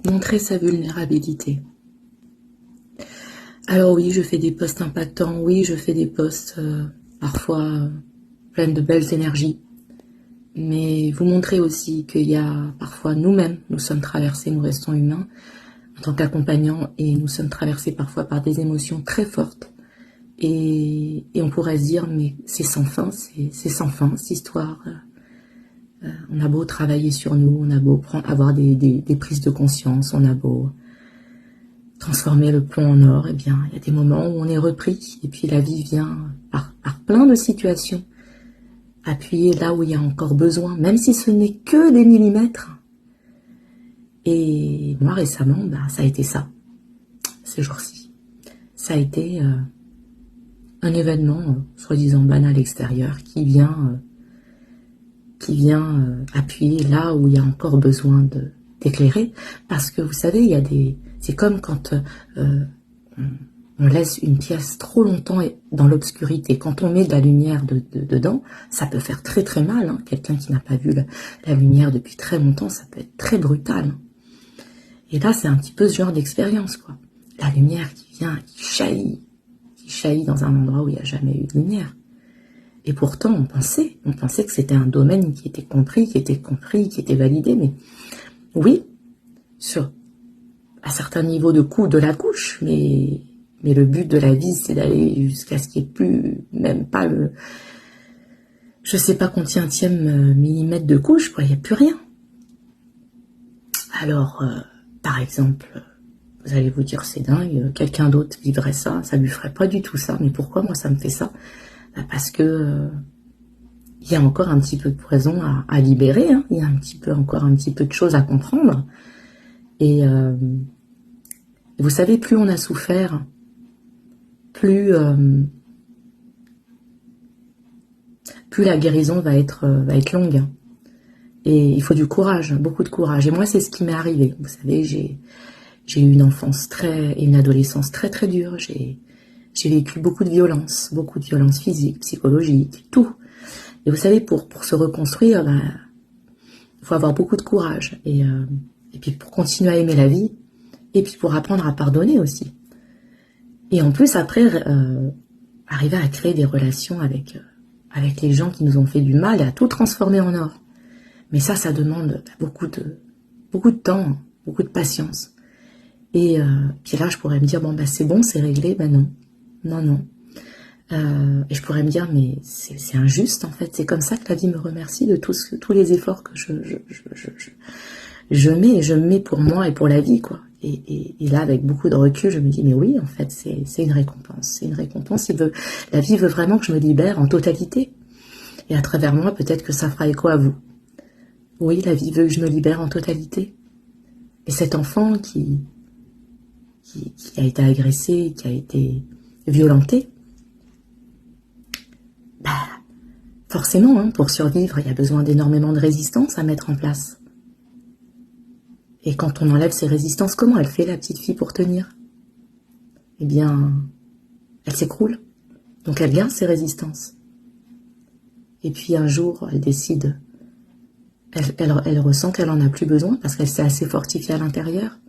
Montrer sa vulnérabilité. Alors oui, je fais des posts impactants, oui, je fais des posts parfois pleins de belles énergies, mais vous montrez aussi qu'il y a parfois nous-mêmes, nous sommes traversés, nous restons humains en tant qu'accompagnants et nous sommes traversés parfois par des émotions très fortes et on pourrait se dire mais c'est sans fin, c'est sans fin cette histoire. On a beau travailler sur nous, on a beau avoir des prises de conscience, on a beau transformer le plomb en or, eh bien, il y a des moments où on est repris, et puis la vie vient par plein de situations appuyer là où il y a encore besoin, même si ce n'est que des millimètres. Et moi, récemment, ça a été ça, ces jours-ci. Ça a été un événement, soi-disant banal extérieur, qui vient appuyer là où il y a encore besoin d'éclairer, parce que vous savez, il y a c'est comme quand on laisse une pièce trop longtemps dans l'obscurité. Quand on met de la lumière dedans, ça peut faire très très mal. Hein. Quelqu'un qui n'a pas vu la lumière depuis très longtemps, ça peut être très brutal. Et là, c'est un petit peu ce genre d'expérience, quoi. La lumière qui vient, qui jaillit dans un endroit où il n'y a jamais eu de lumière. Et pourtant, on pensait que c'était un domaine qui était compris, qui était validé. Mais oui, à certains niveaux de la couche, mais le but de la vie, c'est d'aller jusqu'à ce qu'il n'y ait plus, même pas je sais pas combienième millimètre de couche, quoi, il n'y a plus rien. Alors, par exemple, vous allez vous dire, c'est dingue, quelqu'un d'autre vivrait ça, ça lui ferait pas du tout ça, mais pourquoi moi ça me fait ça? Parce que il y a encore un petit peu de poison à libérer, hein, il y a encore un petit peu de choses à comprendre, et vous savez, plus on a souffert, plus la guérison va être longue. Et il faut du courage, beaucoup de courage. Et moi, c'est ce qui m'est arrivé. Vous savez, j'ai eu une enfance et une adolescence très très dure. J'ai vécu beaucoup de violences physiques, psychologiques, tout. Et vous savez, pour se reconstruire, il faut avoir beaucoup de courage. Et puis pour continuer à aimer la vie, et puis pour apprendre à pardonner aussi. Et en plus, après, arriver à créer des relations avec les gens qui nous ont fait du mal et à tout transformer en or. Mais ça demande beaucoup de temps, beaucoup de patience. Et puis là, je pourrais me dire, bon, c'est bon, c'est réglé. Ben non. Et je pourrais me dire, mais c'est injuste, en fait. C'est comme ça que la vie me remercie de tous les efforts que je mets pour moi et pour la vie, quoi. Et là, avec beaucoup de recul, je me dis, mais oui, en fait, c'est une récompense. C'est une récompense. La vie veut vraiment que je me libère en totalité. Et à travers moi, peut-être que ça fera écho à vous. Oui, la vie veut que je me libère en totalité. Et cet enfant qui a été agressé, qui a été violenté, forcément, hein, pour survivre, il y a besoin d'énormément de résistance à mettre en place. Et quand on enlève ces résistances, comment elle fait, la petite fille, pour tenir? Eh bien, elle s'écroule. Donc elle garde ses résistances. Et puis un jour, elle décide, elle ressent qu'elle en a plus besoin parce qu'elle s'est assez fortifiée à l'intérieur.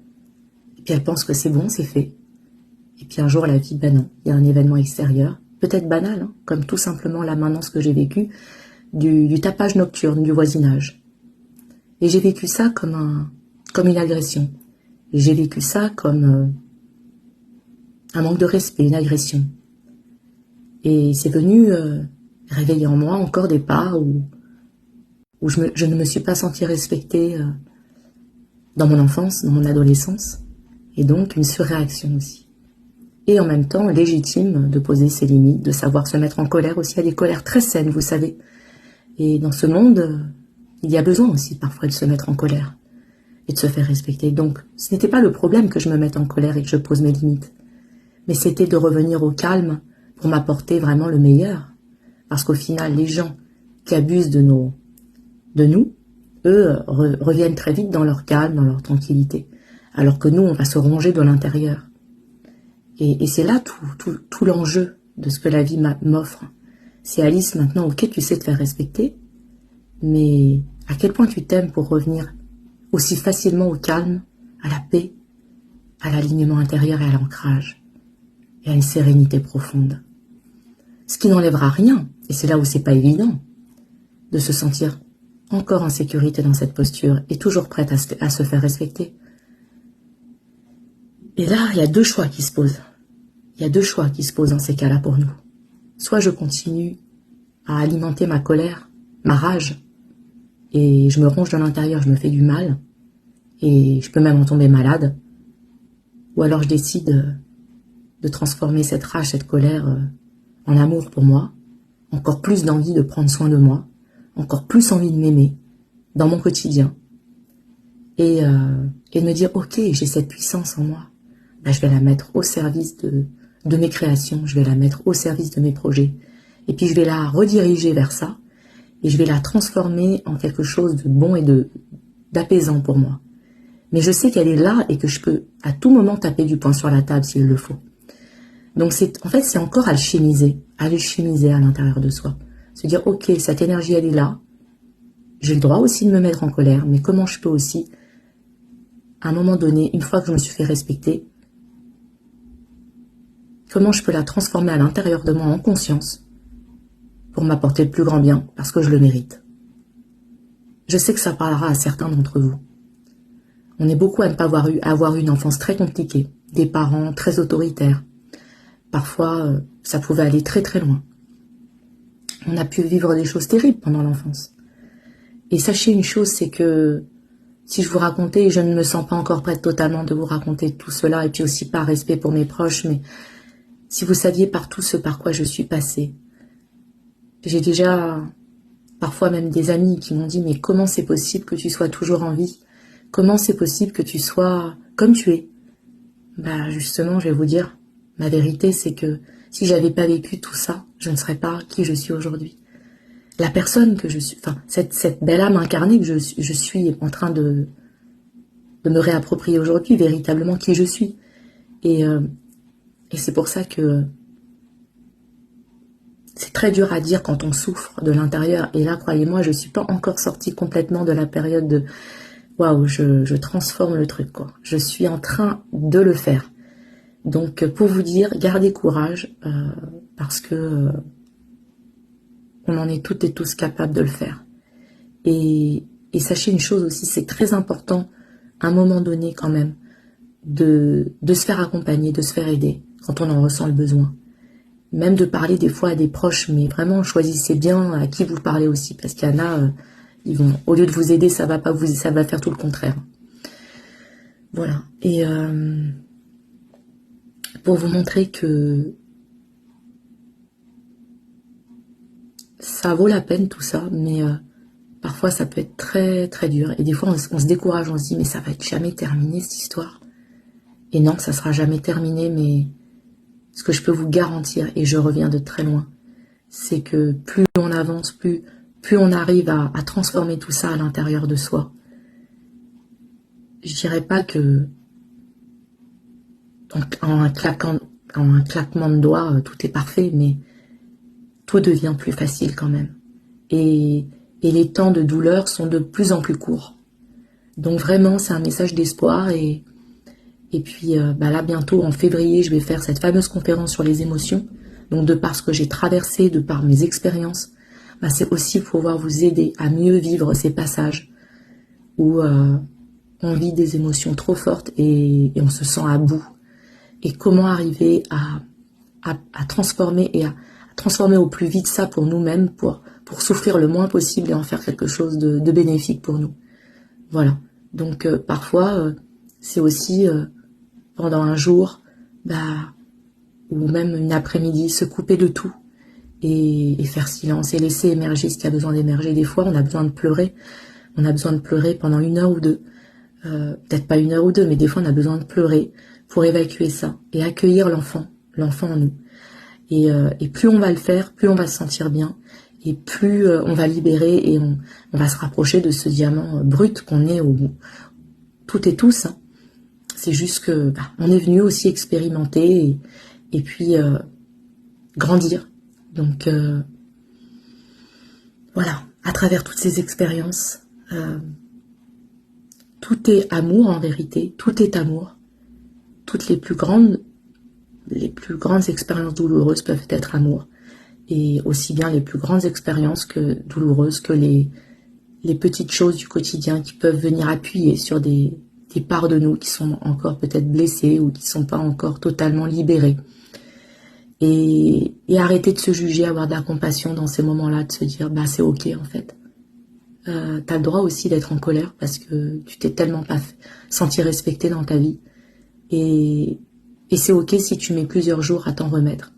Et puis elle pense que c'est bon, c'est fait. Et puis un jour, la vie, non, il y a un événement extérieur, peut-être banal, hein, comme tout simplement là maintenant ce que j'ai vécu, du tapage nocturne du voisinage. Et j'ai vécu ça comme une agression. J'ai vécu ça comme un manque de respect, une agression. Et c'est venu réveiller en moi encore des parts où je ne me suis pas sentie respectée dans mon enfance, dans mon adolescence, et donc une surréaction aussi. Et en même temps, légitime de poser ses limites, de savoir se mettre en colère aussi. Il y a des colères très saines, vous savez. Et dans ce monde, il y a besoin aussi parfois de se mettre en colère et de se faire respecter. Donc, ce n'était pas le problème que je me mette en colère et que je pose mes limites. Mais c'était de revenir au calme pour m'apporter vraiment le meilleur. Parce qu'au final, les gens qui abusent de nous, eux, reviennent très vite dans leur calme, dans leur tranquillité. Alors que nous, on va se ronger de l'intérieur. Et c'est là tout l'enjeu de ce que la vie m'offre. C'est Alice maintenant, ok, tu sais te faire respecter, mais à quel point tu t'aimes pour revenir aussi facilement au calme, à la paix, à l'alignement intérieur et à l'ancrage, et à une sérénité profonde. Ce qui n'enlèvera rien, et c'est là où c'est pas évident, de se sentir encore en sécurité dans cette posture et toujours prête à se faire respecter. Et là, il y a deux choix qui se posent. Il y a deux choix qui se posent dans ces cas-là pour nous. Soit je continue à alimenter ma colère, ma rage, et je me ronge de l'intérieur, je me fais du mal, et je peux même en tomber malade. Ou alors je décide de transformer cette rage, cette colère en amour pour moi, encore plus d'envie de prendre soin de moi, encore plus envie de m'aimer dans mon quotidien, et de me dire, ok, j'ai cette puissance en moi, ben, je vais la mettre au service de mes créations, je vais la mettre au service de mes projets, et puis je vais la rediriger vers ça, et je vais la transformer en quelque chose de bon et d'apaisant pour moi. Mais je sais qu'elle est là et que je peux à tout moment taper du poing sur la table s'il le faut. Donc en fait, c'est encore alchimiser à l'intérieur de soi. Se dire, ok, cette énergie, elle est là. J'ai le droit aussi de me mettre en colère, mais comment je peux aussi, à un moment donné, une fois que je me suis fait respecter, comment je peux la transformer à l'intérieur de moi en conscience pour m'apporter le plus grand bien, parce que je le mérite. Je sais que ça parlera à certains d'entre vous. On est beaucoup à ne pas avoir eu une enfance très compliquée, des parents très autoritaires. Parfois, ça pouvait aller très très loin. On a pu vivre des choses terribles pendant l'enfance. Et sachez une chose, c'est que si je vous racontais, je ne me sens pas encore prête totalement de vous raconter tout cela, et puis aussi par respect pour mes proches, mais si vous saviez par tout ce par quoi je suis passée, j'ai déjà parfois même des amis qui m'ont dit, mais comment c'est possible que tu sois toujours en vie? Comment c'est possible que tu sois comme tu es? Bah justement, je vais vous dire, ma vérité, c'est que si j'avais pas vécu tout ça, je ne serais pas qui je suis aujourd'hui. La personne que je suis, enfin, cette belle âme incarnée que je suis en train de me réapproprier aujourd'hui, véritablement qui je suis. Et c'est pour ça que c'est très dur à dire quand on souffre de l'intérieur. Et là, croyez-moi, je suis pas encore sortie complètement de la période de waouh, je transforme le truc, quoi. Je suis en train de le faire. Donc, pour vous dire, gardez courage, parce que on en est toutes et tous capables de le faire. Et sachez une chose aussi, c'est très important, à un moment donné quand même, de se faire accompagner, de se faire aider, quand on en ressent le besoin. Même de parler des fois à des proches, mais vraiment, choisissez bien à qui vous parlez aussi, parce qu'il y en a, ils vont, au lieu de vous aider, ça va faire tout le contraire. Voilà. Et pour vous montrer que ça vaut la peine tout ça, mais parfois ça peut être très très dur. Et des fois on se décourage, on se dit mais ça va être jamais terminé cette histoire. Et non, ça sera jamais terminé, mais ce que je peux vous garantir, et je reviens de très loin, c'est que plus on avance, plus on arrive à transformer tout ça à l'intérieur de soi. Je dirais pas que en un claquement de doigts, tout est parfait, mais tout devient plus facile quand même. Et les temps de douleur sont de plus en plus courts. Donc vraiment, c'est un message d'espoir. Et puis là, bientôt, en février, je vais faire cette fameuse conférence sur les émotions. Donc de par ce que j'ai traversé, de par mes expériences, c'est aussi pour pouvoir vous aider à mieux vivre ces passages où on vit des émotions trop fortes et on se sent à bout. Et comment arriver à transformer et à transformer au plus vite ça pour nous-mêmes, pour souffrir le moins possible et en faire quelque chose de bénéfique pour nous. Voilà. Donc parfois, c'est aussi pendant un jour, ou même une après-midi, se couper de tout et faire silence et laisser émerger ce qui a besoin d'émerger. Des fois, on a besoin de pleurer. On a besoin de pleurer pendant 1 heure ou 2. Peut-être pas 1 heure ou 2, mais des fois, on a besoin de pleurer pour évacuer ça et accueillir l'enfant en nous. Et plus on va le faire, plus on va se sentir bien, et plus on va libérer et on va se rapprocher de ce diamant brut qu'on est toutes et tous. Hein. C'est juste que on est venu aussi expérimenter et puis grandir. Donc voilà, à travers toutes ces expériences, Tout est amour en vérité, tout est amour. Toutes les plus grandes expériences douloureuses peuvent être amour. Et aussi bien les plus grandes expériences que douloureuses que les petites choses du quotidien qui peuvent venir appuyer sur des parts de nous qui sont encore peut-être blessées ou qui ne sont pas encore totalement libérées. Et arrêter de se juger, avoir de la compassion dans ces moments-là, de se dire bah c'est ok en fait. T'as le droit aussi d'être en colère parce que tu t'es tellement pas senti respecté dans ta vie. Et c'est ok si tu mets plusieurs jours à t'en remettre.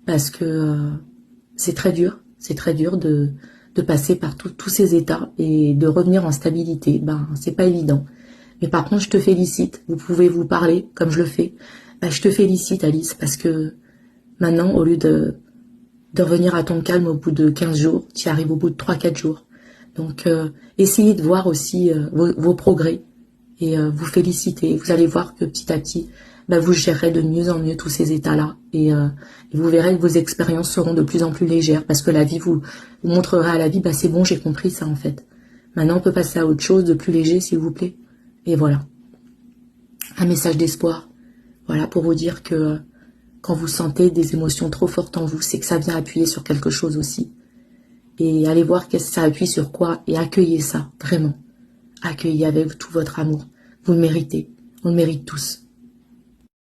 Parce que c'est très dur de passer par tous ces états et de revenir en stabilité. Ben, c'est pas évident. Mais par contre, je te félicite. Vous pouvez vous parler comme je le fais. Ben, je te félicite, Alice, parce que maintenant, au lieu de revenir à ton calme au bout de 15 jours, tu y arrives au bout de 3-4 jours. Donc, essayez de voir aussi vos progrès et vous féliciter. Vous allez voir que petit à petit, bah, vous gérerez de mieux en mieux tous ces états-là et vous verrez que vos expériences seront de plus en plus légères parce que la vie vous montrera à la vie, bah, c'est bon, j'ai compris ça en fait. Maintenant, on peut passer à autre chose de plus léger, s'il vous plaît. Et voilà. Un message d'espoir. Voilà, pour vous dire que quand vous sentez des émotions trop fortes en vous, c'est que ça vient appuyer sur quelque chose aussi. Et allez voir que ça appuie sur quoi et accueillez ça, vraiment. Accueillez avec tout votre amour. Vous le méritez. On le mérite tous.